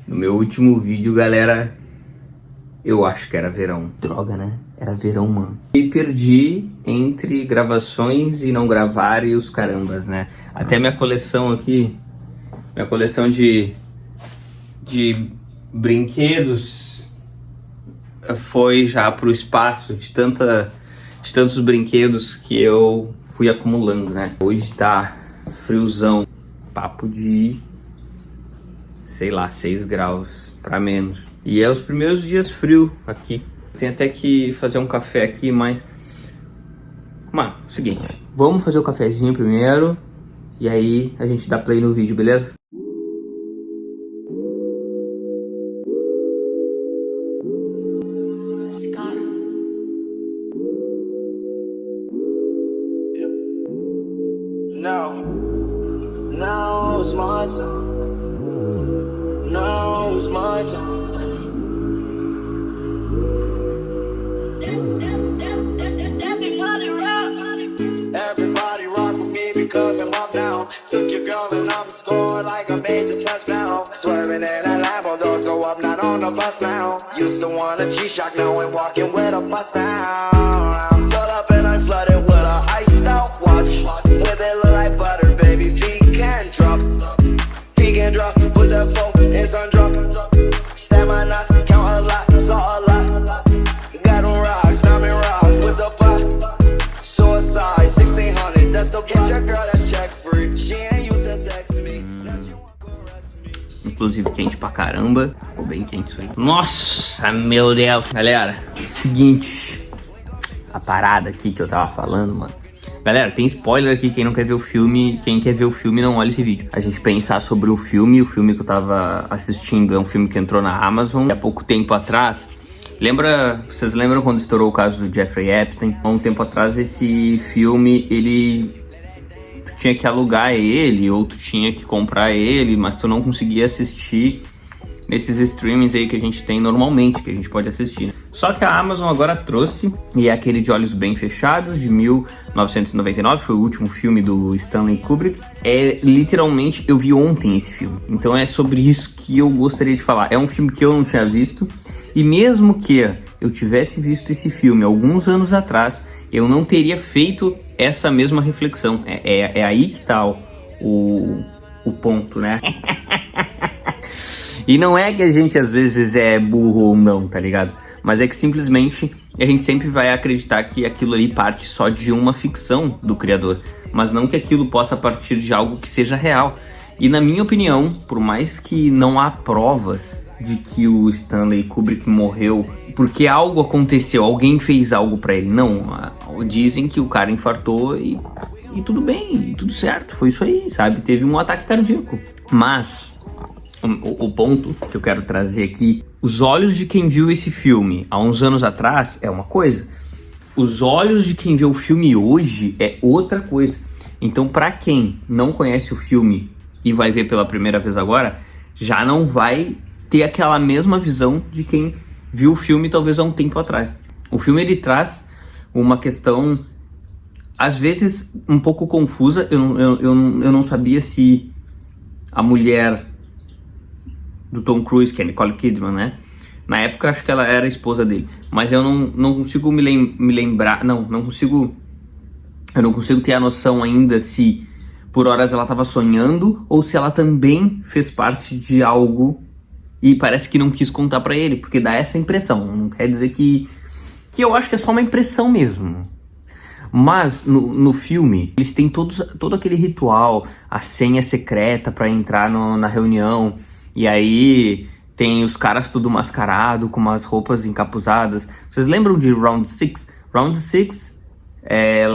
No meu último vídeo, galera, eu acho que era verão. Droga, né? Era verão, mano. E perdi entre gravações e não gravar e os carambas, né? Até minha coleção aqui, minha coleção de brinquedos foi já pro espaço de tantos brinquedos que eu fui acumulando, né? Hoje tá friozão, papo de, sei lá, 6 graus pra menos. E é os primeiros dias frio aqui. Tem até que fazer um café aqui, mas... Mano, seguinte, vamos fazer o cafezinho primeiro e aí a gente dá play no vídeo, beleza? Now it's my time. Now it's my time. Everybody rock with me because I'm up now. Took your girl and I'm scored like I made the touchdown. Swerving in a Lambo, doors go up, not on the bus now. Used to want a G-Shock, now I'm walking with a bust down. Pull up and I'm flooded with a iced out watch. With it look like butter, baby, peek and drop. Peek and drop, put that phone in sun drop. Stand my nuts, count a lot, saw a lot. Got them rocks, diamond rocks with the pot. Suicide, 1600, that's the plot. Your girl that's check free, she ain't used to text me. Inclusive quente pra caramba. Ficou bem quente isso aí. Nossa, meu Deus. Galera, seguinte. A parada aqui que eu tava falando, mano. Galera, tem spoiler aqui, quem não quer ver o filme, quem quer ver o filme não olha esse vídeo. A gente pensar sobre o filme que eu tava assistindo é um filme que entrou na Amazon há pouco tempo atrás. Vocês lembram quando estourou o caso do Jeffrey Epstein? Há um tempo atrás esse filme, tu tinha que alugar ele ou tu tinha que comprar ele, mas tu não conseguia assistir nesses streamings aí que a gente tem normalmente, que a gente pode assistir, né? Só que a Amazon agora trouxe, e é aquele De Olhos Bem Fechados, de 1999, foi o último filme do Stanley Kubrick. Literalmente, eu vi ontem esse filme, então é sobre isso que eu gostaria de falar. É um filme que eu não tinha visto, e mesmo que eu tivesse visto esse filme alguns anos atrás, eu não teria feito essa mesma reflexão. É aí que tá o ponto, né? E não é que a gente às vezes é burro ou não, tá ligado? Mas é que simplesmente a gente sempre vai acreditar que aquilo ali parte só de uma ficção do criador, mas não que aquilo possa partir de algo que seja real. E na minha opinião, por mais que não há provas de que o Stanley Kubrick morreu porque algo aconteceu, alguém fez algo pra ele, não. Dizem que o cara infartou e tudo bem, tudo certo, foi isso aí, sabe? Teve um ataque cardíaco. Mas o ponto que eu quero trazer aqui, os olhos de quem viu esse filme há uns anos atrás é uma coisa, os olhos de quem vê o filme hoje é outra coisa. Então, pra quem não conhece o filme e vai ver pela primeira vez agora, já não vai ter aquela mesma visão de quem viu o filme talvez há um tempo atrás. O filme, ele traz uma questão, às vezes, um pouco confusa. Eu não sabia se a mulher do Tom Cruise, que é Nicole Kidman, né? Na época, acho que ela era a esposa dele. Mas eu não consigo me lembrar... Eu não consigo ter a noção ainda se por horas ela estava sonhando ou se ela também fez parte de algo e parece que não quis contar pra ele, porque dá essa impressão. Não quer dizer que eu acho que é só uma impressão mesmo. Mas no filme, eles têm todo aquele ritual, a senha secreta pra entrar na reunião. E aí tem os caras tudo mascarado, com umas roupas encapuzadas. Vocês lembram de Round 6? Round 6,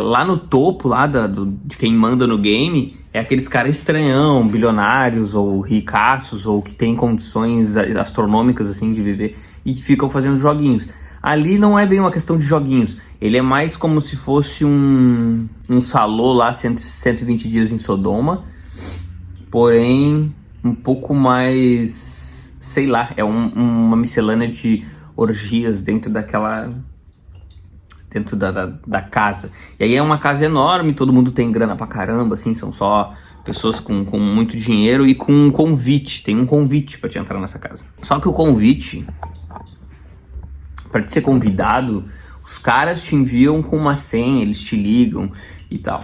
lá no topo lá de quem manda no game, é aqueles caras estranhão, bilionários ou ricaços, ou que tem condições astronômicas assim de viver e que ficam fazendo joguinhos. Ali não é bem uma questão de joguinhos, ele é mais como se fosse um salô lá, 120 dias em Sodoma, porém um pouco mais, sei lá, é uma miscelânea de orgias dentro da casa. E aí é uma casa enorme, todo mundo tem grana pra caramba, assim, são só pessoas com muito dinheiro e com um convite. Tem um convite pra te entrar nessa casa. Só que o convite, pra te ser convidado, os caras te enviam com uma senha, eles te ligam e tal.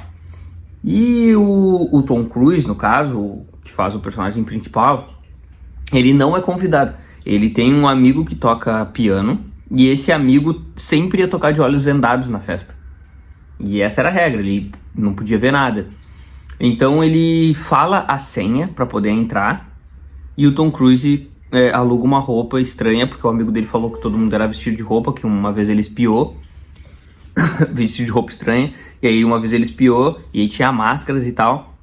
E o Tom Cruise, no caso, que faz o personagem principal, ele não é convidado. Ele tem um amigo que toca piano e esse amigo sempre ia tocar de olhos vendados na festa. E essa era a regra, ele não podia ver nada. Então ele fala a senha pra poder entrar e o Tom Cruise aluga uma roupa estranha, porque o amigo dele falou que todo mundo era vestido de roupa, que uma vez ele espiou, vestido de roupa estranha, e aí uma vez ele espiou, e aí tinha máscaras e tal.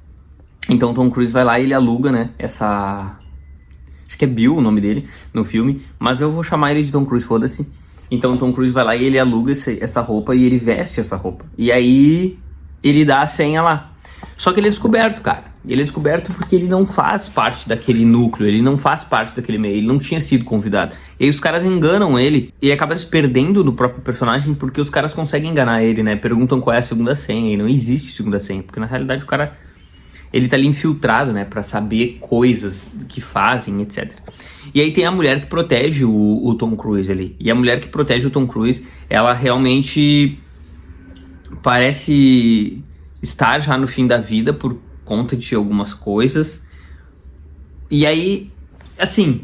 Então o Tom Cruise vai lá e ele aluga, né, essa... Acho que é Bill o nome dele no filme, mas eu vou chamar ele de Tom Cruise, foda-se. Então o Tom Cruise vai lá e ele aluga essa roupa e ele veste essa roupa. E aí ele dá a senha lá. Só que ele é descoberto, cara. Ele é descoberto porque ele não faz parte daquele núcleo, ele não faz parte daquele meio, ele não tinha sido convidado. E aí os caras enganam ele e acaba se perdendo no próprio personagem porque os caras conseguem enganar ele, né? Perguntam qual é a segunda senha e não existe segunda senha, porque na realidade o cara... Ele tá ali infiltrado, né, pra saber coisas que fazem, etc. E aí tem a mulher que protege o Tom Cruise ali. E a mulher que protege o Tom Cruise, ela realmente parece estar já no fim da vida por conta de algumas coisas. E aí, assim,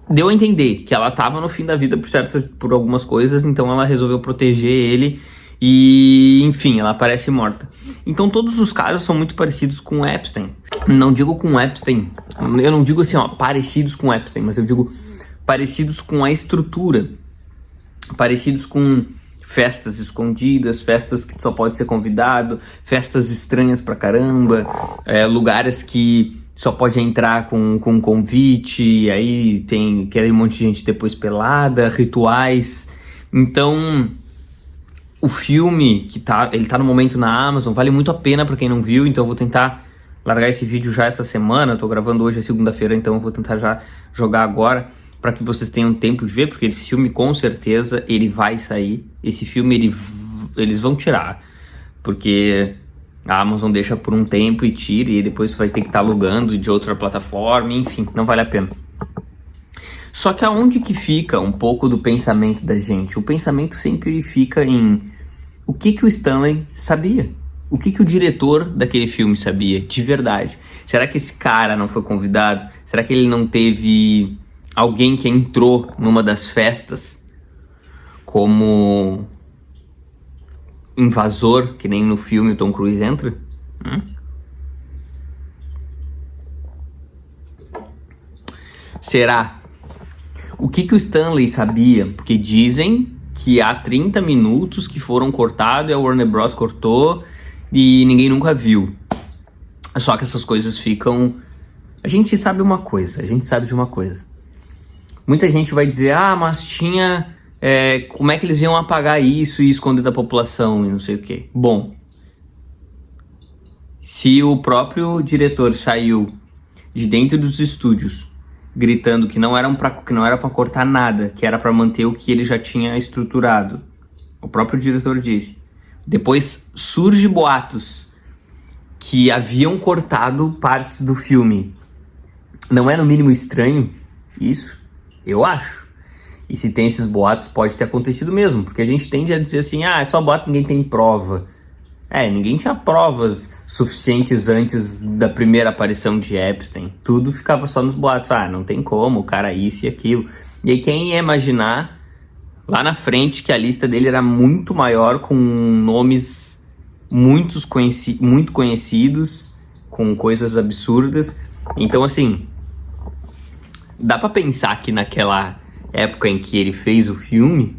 deu a entender que ela tava no fim da vida por algumas coisas, então ela resolveu proteger ele. E, enfim, ela parece morta. Então todos os casos são muito parecidos com o Epstein. Não digo com o Epstein, eu não digo assim, ó, parecidos com o Epstein, mas eu digo parecidos com a estrutura. Parecidos com festas escondidas, festas que só pode ser convidado, festas estranhas pra caramba, lugares que só pode entrar com convite, e aí tem aquele monte de gente depois pelada, rituais. Então... O filme, ele tá no momento na Amazon, vale muito a pena pra quem não viu, então eu vou tentar largar esse vídeo já essa semana. Eu tô gravando hoje, é segunda-feira, então eu vou tentar já jogar agora pra que vocês tenham tempo de ver, porque esse filme com certeza ele vai sair. Esse filme eles vão tirar, porque a Amazon deixa por um tempo e tira, e depois vai ter que estar alugando de outra plataforma, enfim, não vale a pena. Só que aonde que fica um pouco do pensamento da gente? O pensamento sempre fica em o que o Stanley sabia? O que o diretor daquele filme sabia, de verdade? Será que esse cara não foi convidado? Será que ele não teve alguém que entrou numa das festas como invasor, que nem no filme o Tom Cruise entra? Será? O que o Stanley sabia? Porque dizem que há 30 minutos que foram cortados e a Warner Bros. Cortou e ninguém nunca viu. Só que essas coisas ficam... A gente sabe de uma coisa. Muita gente vai dizer, mas tinha... como é que eles iam apagar isso e esconder da população e não sei o quê. Bom, se o próprio diretor saiu de dentro dos estúdios gritando que não era para cortar nada, que era para manter o que ele já tinha estruturado. O próprio diretor disse. Depois surge boatos que haviam cortado partes do filme. Não é no mínimo estranho isso? Eu acho. E se tem esses boatos, pode ter acontecido mesmo, porque a gente tende a dizer assim, é só boato, ninguém tem prova. Ninguém tinha provas suficientes antes da primeira aparição de Epstein. Tudo ficava só nos boatos. Não tem como, o cara isso e aquilo. E aí quem ia imaginar lá na frente que a lista dele era muito maior, com nomes muito conhecidos, com coisas absurdas. Então assim, dá pra pensar que naquela época em que ele fez o filme,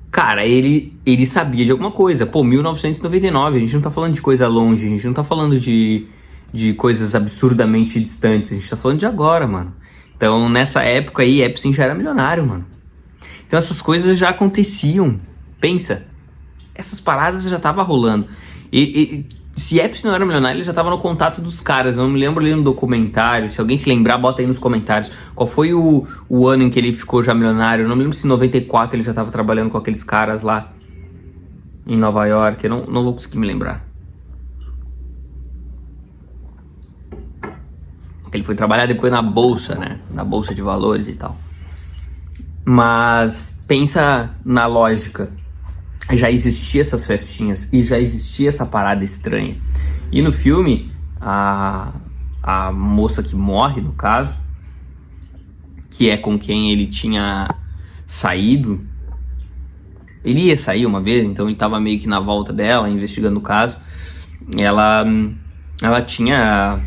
cara, ele sabia de alguma coisa. 1999, a gente não tá falando de coisa longe, a gente não tá falando de coisas absurdamente distantes, a gente tá falando de agora, mano. Então, nessa época aí, Epstein já era milionário, mano. Então, essas coisas já aconteciam. Pensa, essas paradas já tava rolando. E se Epstein não era milionário, ele já tava no contato dos caras. Eu não me lembro ali no documentário. Se alguém se lembrar, bota aí nos comentários. Qual foi o ano em que ele ficou já milionário? Eu não me lembro se em 94 ele já tava trabalhando com aqueles caras lá em Nova York. Eu não vou conseguir me lembrar. Ele foi trabalhar depois na bolsa, né? Na bolsa de valores e tal. Mas pensa na lógica. Já existia essas festinhas e já existia essa parada estranha. E no filme, a moça que morre, no caso, que é com quem ele tinha saído, ele ia sair uma vez, então ele tava meio que na volta dela, investigando o caso. Ela tinha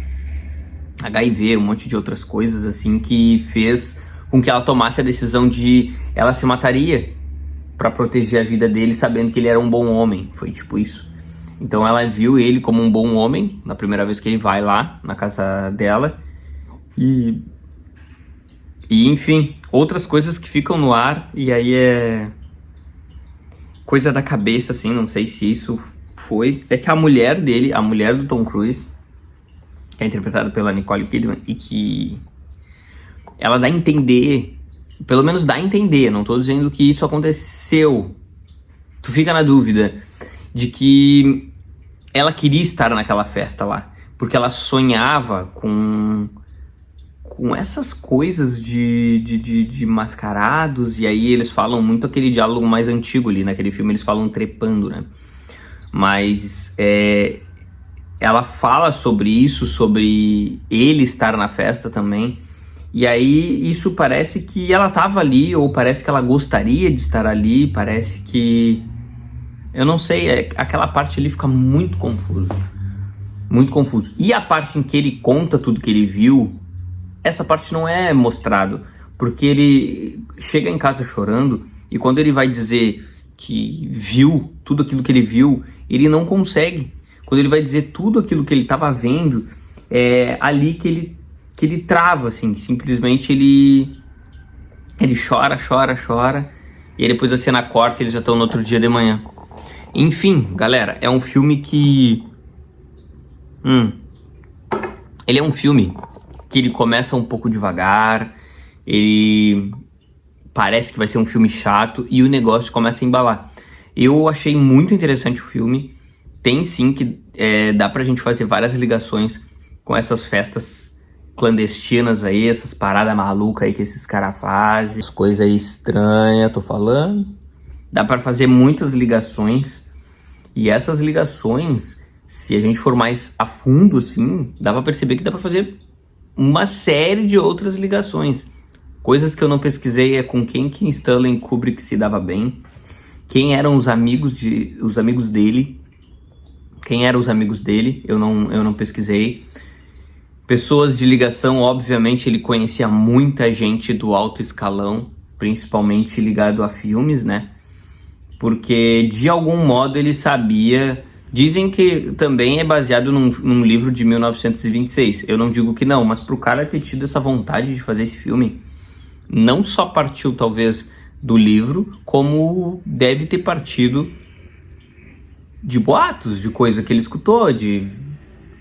HIV, um monte de outras coisas assim, que fez com que ela tomasse a decisão de ela se mataria para proteger a vida dele, sabendo que ele era um bom homem. Foi tipo isso. Então ela viu ele como um bom homem na primeira vez que ele vai lá na casa dela. E enfim, outras coisas que ficam no ar, e aí é coisa da cabeça, assim, não sei se isso foi. É que a mulher dele, a mulher do Tom Cruise, que é interpretada pela Nicole Kidman, e que ela dá a entender, pelo menos dá a entender, não tô dizendo que isso aconteceu, tu fica na dúvida de que ela queria estar naquela festa lá, porque ela sonhava com essas coisas de mascarados, e aí eles falam muito aquele diálogo mais antigo ali, naquele filme eles falam trepando, né? Mas ela fala sobre isso, sobre ele estar na festa também, e aí isso parece que ela tava ali, ou parece que ela gostaria de estar ali, parece que... Eu não sei, aquela parte ali fica muito confuso. Muito confuso. E a parte em que ele conta tudo que ele viu, essa parte não é mostrado, porque ele chega em casa chorando, e quando ele vai dizer que viu tudo aquilo que ele viu, ele não consegue. Quando ele vai dizer tudo aquilo que ele estava vendo, é ali que ele trava, assim, simplesmente ele chora, e aí depois a cena corta e eles já estão no outro dia de manhã. Enfim, galera, é um filme que... Ele é um filme que ele começa um pouco devagar, ele parece que vai ser um filme chato e o negócio começa a embalar. Eu achei muito interessante o filme, tem sim que dá pra gente fazer várias ligações com essas festas clandestinas aí, essas paradas malucas aí que esses caras fazem, as coisas estranhas, tô falando. Dá pra fazer muitas ligações, e essas ligações, se a gente for mais a fundo assim, dá pra perceber que dá pra fazer uma série de outras ligações. Coisas que eu não pesquisei é com quem que Stanley Kubrick se dava bem, quem eram os amigos dele, eu não pesquisei. Pessoas de ligação, obviamente ele conhecia muita gente do alto escalão, principalmente ligado a filmes, né? Porque de algum modo ele sabia... Dizem que também é baseado num livro de 1926. Eu não digo que não, mas pro cara ter tido essa vontade de fazer esse filme, não só partiu talvez do livro, como deve ter partido de boatos, de coisa que ele escutou,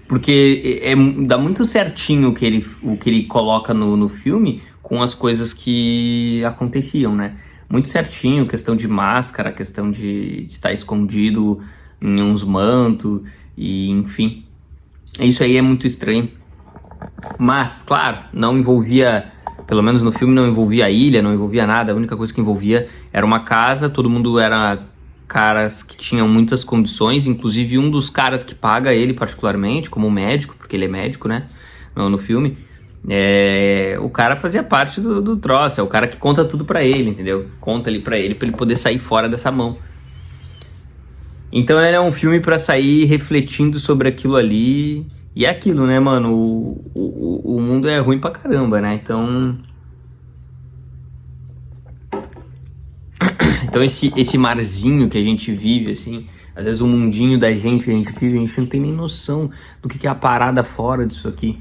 porque dá muito certinho o que ele coloca no filme com as coisas que aconteciam, né? Muito certinho, questão de máscara, questão de estar escondido em uns mantos, e enfim, isso aí é muito estranho. Mas, claro, não envolvia, pelo menos no filme não envolvia a ilha, não envolvia nada, a única coisa que envolvia era uma casa, todo mundo era caras que tinham muitas condições, inclusive um dos caras que paga ele particularmente, como médico, porque ele é médico, né, no filme, o cara fazia parte do troço, é o cara que conta tudo pra ele, entendeu? Conta ali pra ele poder sair fora dessa mão. Então ele é um filme pra sair refletindo sobre aquilo ali. E é aquilo, né, mano? O mundo é ruim pra caramba, né? Então esse marzinho que a gente vive, assim, às vezes o mundinho da gente que a gente vive, a gente não tem nem noção do que é a parada fora disso aqui.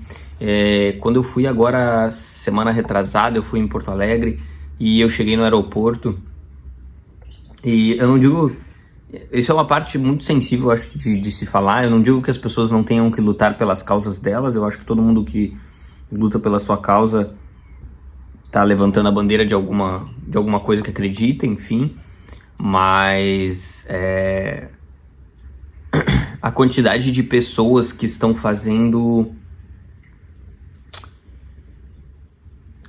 Quando eu fui agora, semana retrasada, eu fui em Porto Alegre e eu cheguei no aeroporto. E eu não digo... Isso é uma parte muito sensível, eu acho, de se falar. Eu não digo que as pessoas não tenham que lutar pelas causas delas. Eu acho que todo mundo que luta pela sua causa tá levantando a bandeira de alguma coisa que acredita, enfim. Mas a quantidade de pessoas que estão fazendo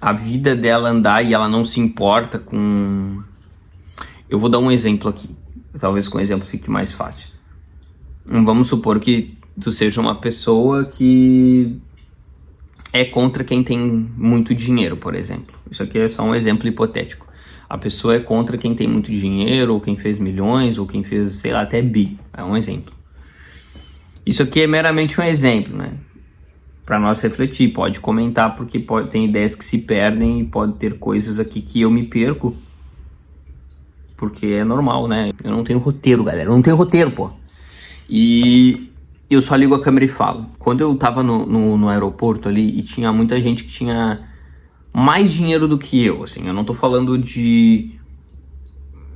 a vida dela andar e ela não se importa com... Eu vou dar um exemplo aqui, talvez com um exemplo fique mais fácil. Vamos supor que tu seja uma pessoa que é contra quem tem muito dinheiro, por exemplo. Isso aqui é só um exemplo hipotético. A pessoa é contra quem tem muito dinheiro, ou quem fez milhões, ou quem fez, sei lá, até bi. É um exemplo. Isso aqui é meramente um exemplo, né? Para nós refletir, pode comentar, porque tem ideias que se perdem e pode ter coisas aqui que eu me perco, porque é normal, né? Eu não tenho roteiro, galera, eu não tenho roteiro, pô. E eu só ligo a câmera e falo. Quando eu tava no aeroporto ali, e tinha muita gente que tinha mais dinheiro do que eu, assim, eu não tô falando de...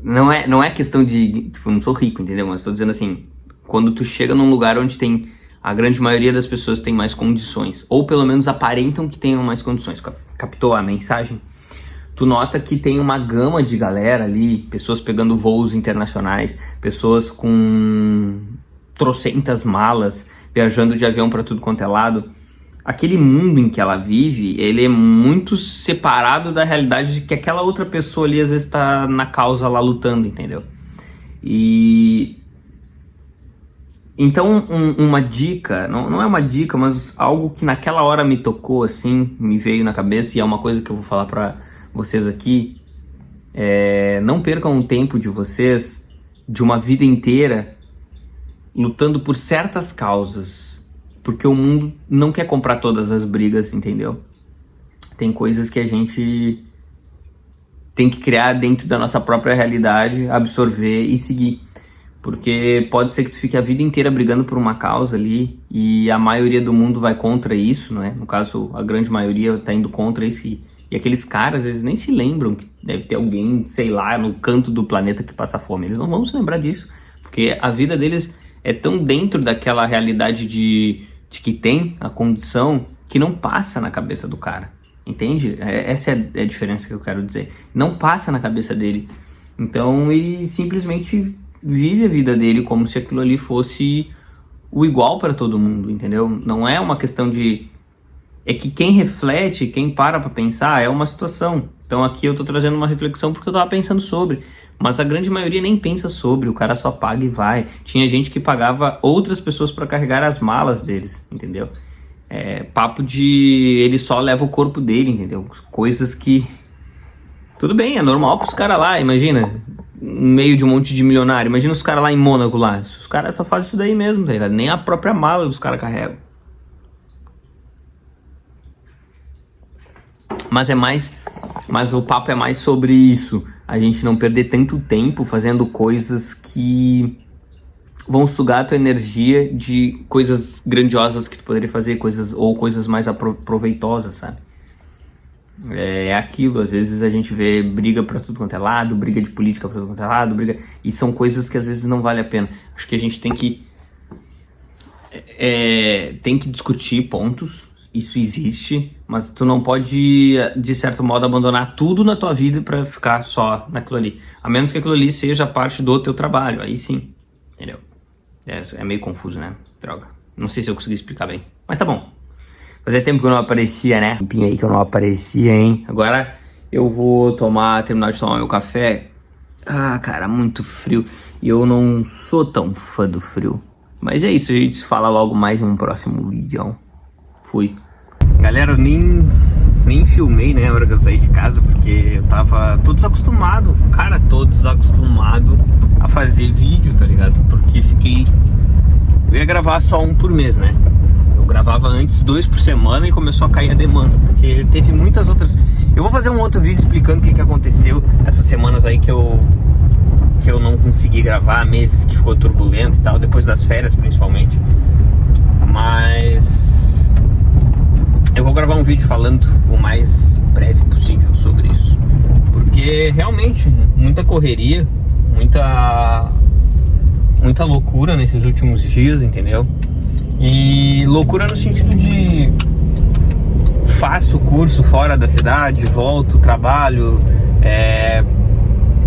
Não é questão de... Tipo, eu não sou rico, entendeu? Mas tô dizendo assim, quando tu chega num lugar onde tem... A grande maioria das pessoas tem mais condições, ou pelo menos aparentam que tenham mais condições. Captou a mensagem? Tu nota que tem uma gama de galera ali, pessoas pegando voos internacionais, pessoas com trocentas malas, viajando de avião para tudo quanto é lado. Aquele mundo em que ela vive, ele é muito separado da realidade de que aquela outra pessoa ali às vezes tá na causa lá lutando, entendeu? E... Então, uma dica, não é uma dica, mas algo que naquela hora me tocou, assim, me veio na cabeça, e é uma coisa que eu vou falar pra vocês aqui, não percam o tempo de vocês, de uma vida inteira, lutando por certas causas, porque o mundo não quer comprar todas as brigas, entendeu? Tem coisas que a gente tem que criar dentro da nossa própria realidade, absorver e seguir. Porque pode ser que tu fique a vida inteira brigando por uma causa ali e a maioria do mundo vai contra isso, não é? No caso, a grande maioria tá indo contra isso e aqueles caras, eles nem se lembram que deve ter alguém, sei lá, no canto do planeta que passa fome. Eles não vão se lembrar disso, porque a vida deles é tão dentro daquela realidade de que tem a condição que não passa na cabeça do cara, entende? Essa é a diferença que eu quero dizer. Não passa na cabeça dele. Então ele simplesmente... vive a vida dele como se aquilo ali fosse o igual para todo mundo, entendeu? Não é uma questão de... É que quem reflete, quem para pensar, é uma situação. Então aqui eu tô trazendo uma reflexão porque eu tava pensando sobre. Mas a grande maioria nem pensa sobre, o cara só paga e vai. Tinha gente que pagava outras pessoas para carregar as malas deles, entendeu? Papo de... ele só leva o corpo dele, entendeu? Coisas que... Tudo bem, é normal pros caras lá, imagina... no meio de um monte de milionário. Imagina os caras lá em Mônaco lá. Os caras só fazem isso daí mesmo, tá ligado? Nem a própria mala os caras carregam. Mas o papo é mais sobre isso. A gente não perder tanto tempo fazendo coisas que vão sugar a tua energia de coisas grandiosas que tu poderia fazer, coisas mais proveitosas, sabe? É aquilo, às vezes a gente vê briga pra tudo quanto é lado, briga de política pra tudo quanto é lado, e são coisas que às vezes não vale a pena. Acho que a gente tem que discutir pontos, isso existe, mas tu não pode, de certo modo, abandonar tudo na tua vida pra ficar só naquilo ali, a menos que aquilo ali seja parte do teu trabalho, aí sim, entendeu? É meio confuso, né? Droga, não sei se eu consegui explicar bem, mas tá bom. Fazia tempo que eu não aparecia, né? Tempinho aí que eu não aparecia, hein? Agora eu vou terminar de tomar meu café. Ah, cara, muito frio. E eu não sou tão fã do frio. Mas é isso, a gente se fala logo mais em um próximo vídeo. Fui. Galera, eu nem filmei, né, na hora que eu saí de casa, porque eu tava todo desacostumado. Cara, todo desacostumado a fazer vídeo, tá ligado? Porque eu ia gravar só um por mês, né? Gravava antes 2 por semana e começou a cair a demanda, porque teve muitas outras... Eu vou fazer um outro vídeo explicando o que aconteceu essas semanas aí que eu não consegui gravar, meses que ficou turbulento e tal, depois das férias principalmente. Mas eu vou gravar um vídeo falando o mais breve possível sobre isso, porque realmente muita correria, muita loucura nesses últimos dias, entendeu? E loucura no sentido de faço curso fora da cidade, volto, trabalho,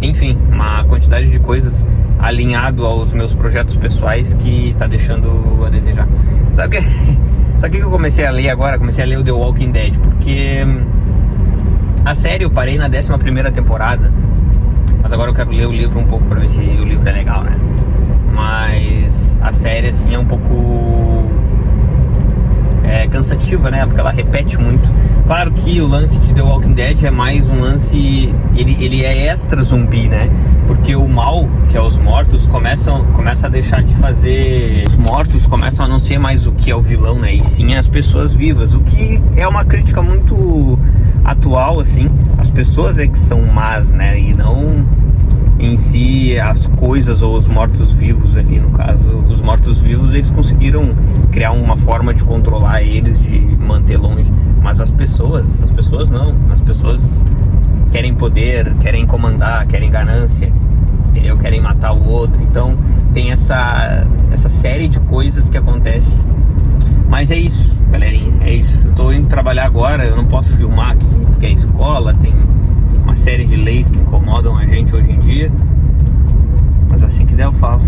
enfim, uma quantidade de coisas alinhado aos meus projetos pessoais que tá deixando a desejar. Sabe o que eu comecei a ler agora? Comecei a ler o The Walking Dead, porque A série eu parei na 11ª temporada, mas agora eu quero ler o livro um pouco pra ver se o livro é legal, né? Mas a série, assim, é um pouco cansativa, né? Porque ela repete muito. Claro que o lance de The Walking Dead é mais um lance... Ele é extra zumbi, né? Porque o mal, que é os mortos, começa a deixar de fazer... Os mortos começam a não ser mais o que é o vilão, né? E sim as pessoas vivas. O que é uma crítica muito atual, assim. As pessoas é que são más, né? E não em si as coisas ou os mortos-vivos ali, no caso. Os mortos-vivos, eles conseguiram criar uma forma de controlar eles, de manter longe. Mas as pessoas não. As pessoas querem poder, querem comandar, querem ganância, entendeu? Querem matar o outro. Então tem essa série de coisas que acontece. Mas é isso, galerinha, é isso. Eu tô indo trabalhar agora, eu não posso filmar aqui porque é escola, tem uma série de leis que incomodam a gente hoje em dia. Mas assim que der eu falo.